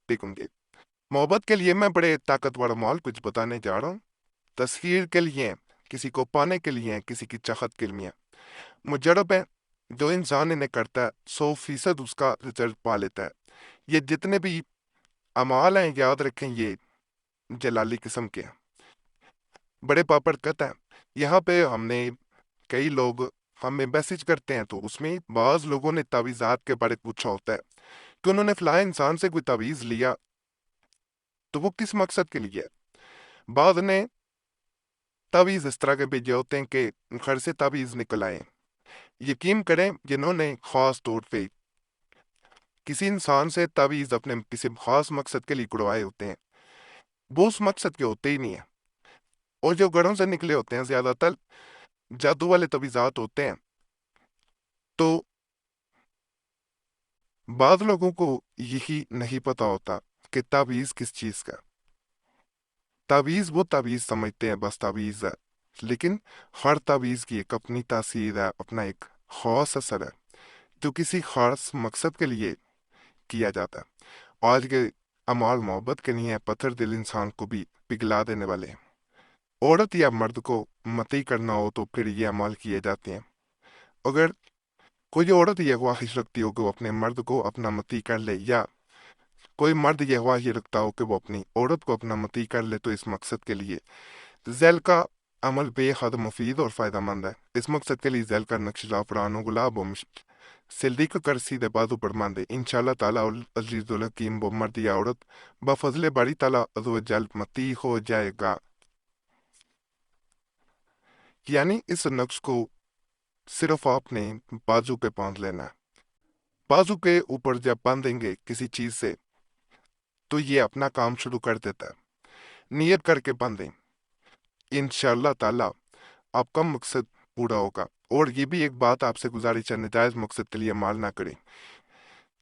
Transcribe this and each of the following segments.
دیکھیں گے۔ محبت کے لیے میں بڑے طاقتور مال کچھ بتانے جا رہا ہوں۔ تصویر کے لیے، کسی کو پانے کے لیے، کسی کی چاہت کے لیے مجرب ہے۔ جو انسان انہیں کرتا ہے 100% اس کا رزلٹ پا لیتا ہے۔ یہ جتنے بھی اعمال ہیں یاد رکھیں یہ جلالی قسم کے ہیں۔ بڑے پاپڑ کہتا ہے یہاں پہ ہم نے کئی لوگ ہمیں میسج کرتے ہیں تو اس میں بعض لوگوں نے تعویذات کے بارے پوچھا ہوتا ہے کہ انہوں نے فلاں انسان سے کوئی تعویذ لیا تو وہ کس مقصد کے لیے ہے۔ بعض نے تعویذ اس طرح کے بھیجے ہوتے ہیں کہ گھر سے تعویذ نکل آئے۔ یقین کریں جنہوں نے خاص طور پہ کسی انسان سے تعویذ اپنے کسی خاص مقصد کے لیے کڑوائے ہوتے ہیں وہ اس مقصد کے ہوتے ہی نہیں ہیں، اور جو گھروں سے نکلے ہوتے ہیں زیادہ تر جادو والے تعویذات ہوتے ہیں۔ تو بعض لوگوں کو یہی نہیں پتا ہوتا کہ تعویذ کس چیز کا۔ تعویذ وہ تعویذ سمجھتے ہیں بس تعویذ ہے، لیکن ہر تعویذ کی ایک اپنی تاثیر ہے، اپنا ایک خاص اثر ہے جو کسی خاص مقصد کے لیے کیا جاتا ہے۔ آج کے اعمال محبت کے نہیں ہے، پتھر دل انسان کو بھی پگھلا دینے والے ہیں۔ عورت یا مرد کو متی کرنا ہو تو پھر یہ اعمال کیے جاتے ہیں۔ اگر کوئی عورت یہ خواہش رکھتی ہو کہ وہ اپنے مرد کو اپنا متی کر لے، یا کوئی مرد یہ خواہش رکھتا ہو کہ وہ اپنی عورت کو اپنا متی کر لے، تو اس مقصد کے لیے ذیل کا عمل بے حد مفید اور فائدہ مند ہے۔ اس مقصد کے لیے ذیل کا نقش زعفران و گلاب و مشک سلدی کر سیدھے بازو پر باندھے، انشاءاللہ تعالیٰ عزیز الحکیم وہ مرد یا عورت بفضل باری تعالیٰ عز و جل متی ہو جائے گا۔ یعنی اس نقش کو صرف آپ نے بازو پہ باندھ لینا ہے۔ بازو کے اوپر جب باندھیں گے کسی چیز سے تو یہ اپنا کام شروع کر دیتا ہے۔ نیت کر کے باندھیں، انشاءاللہ تعالیٰ آپ کا مقصد پورا ہوگا۔ اور یہ بھی ایک بات آپ سے گزارش ہے، نجائز مقصد کے لیے مال نہ کریں۔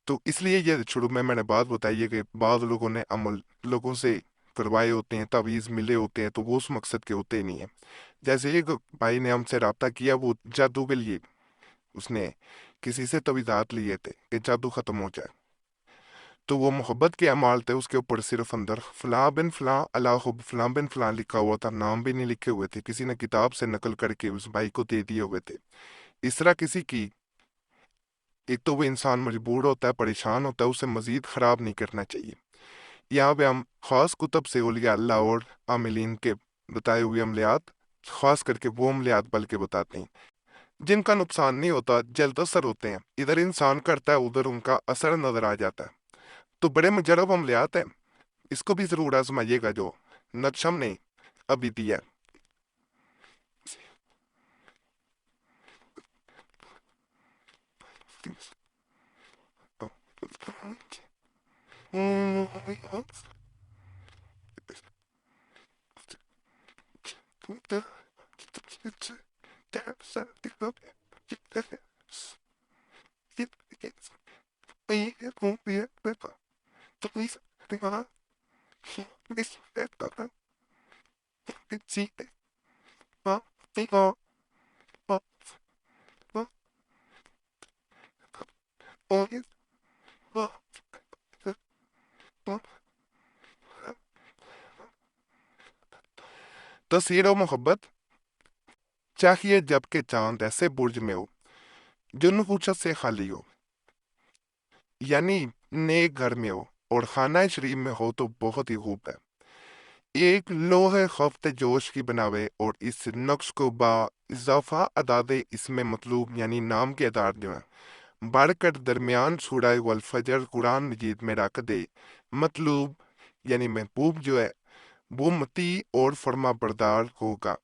تو اس لیے یہ شروع میں نے بات بتائی ہے کہ بعض لوگوں نے عمل لوگوں سے کروائے ہوتے ہیں، تعویذ ملے ہوتے ہیں تو وہ اس مقصد کے ہوتے ہی نہیں ہیں۔ جیسے ایک بھائی نے ہم سے رابطہ کیا، وہ جادو کے لیے اس نے کسی سے تعویذات لیے تھے کہ جادو ختم ہو جائے، تو وہ محبت کے اعمال تھے، اس کے اوپر صرف اندر فلاں بن فلاں اللہ حب فلاں بن فلاں لکھا ہوا تھا، نام بھی نہیں لکھے ہوئے تھے، کسی نے کتاب سے نقل کر کے اس بھائی کو دے دیے ہوئے تھے۔ اس طرح کسی کی ایک تو وہ انسان مجبور ہوتا ہے، پریشان ہوتا ہے، اسے مزید خراب نہیں کرنا چاہیے۔ یہاں پہ ہم خاص کتب سے اولیاء اللہ اور عاملین کے بتائے ہوئے عملیات، خاص کر کے وہ عملیات بلکہ بتاتے ہیں جن کا نقصان نہیں ہوتا، جلد اثر ہوتے ہیں۔ ادھر انسان کرتا ہے ادھر ان کا اثر نظر آ جاتا ہے۔ تو بڑے مجرب عملیات ہیں، اس کو بھی ضرور آزمائیے گا جو نقش ہم نے ابھی دیا ہے۔ تصویر و محبت چاہیے جب کہ چاند ایسے برج میں ہو جو نحوست سے خالی ہو، یعنی نیک گھر میں ہو اور خانہ شریف میں ہو تو بہت ہی خوب ہے۔ ایک لوح خفت جوش کی بناوے اور اس نقش کو با اضافہ ادادے اس میں مطلوب یعنی نام کے ادار جو ہیں بڑھ کر درمیان سورہ والفجر قرآن مجید میں رکھ دے۔ مطلوب یعنی محبوب جو ہے وہ متی اور فرما بردار ہوگا۔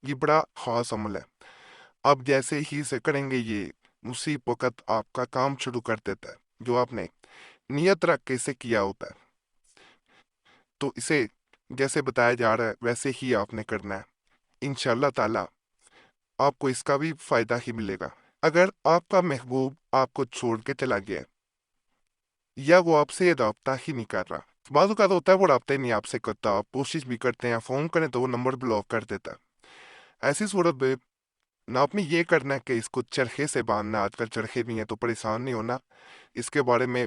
یہ بڑا خاص عمل ہے۔ اب جیسے ہی سے کریں گے یہ اسی وقت آپ کا کام شروع کر دیتا ہے جو آپ نے نیت رکھ کے اسے کیا ہوتا ہے۔ تو اسے جیسے بتایا جا رہا ہے ویسے ہی آپ نے کرنا ہے، انشاءاللہ تعالیٰ آپ کو اس کا بھی فائدہ ہی ملے گا۔ اگر آپ کا محبوب آپ کو چھوڑ کے چلا گیا یا وہ آپ سے رابطہ ہی نہیں کر رہا، بعض اوقات ہوتا ہے وہ رابطہ ہی نہیں آپ سے کرتا، آپ کوشش بھی کرتے ہیں، فون کریں تو وہ نمبر بلاک کر دیتا ہے، ایسی صورت میں نہ آپ نے یہ کرنا ہے کہ اس کو چرخے سے باندھنا، آج کل چرخے بھی ہیں تو پریشان نہیں ہونا، اس کے بارے میں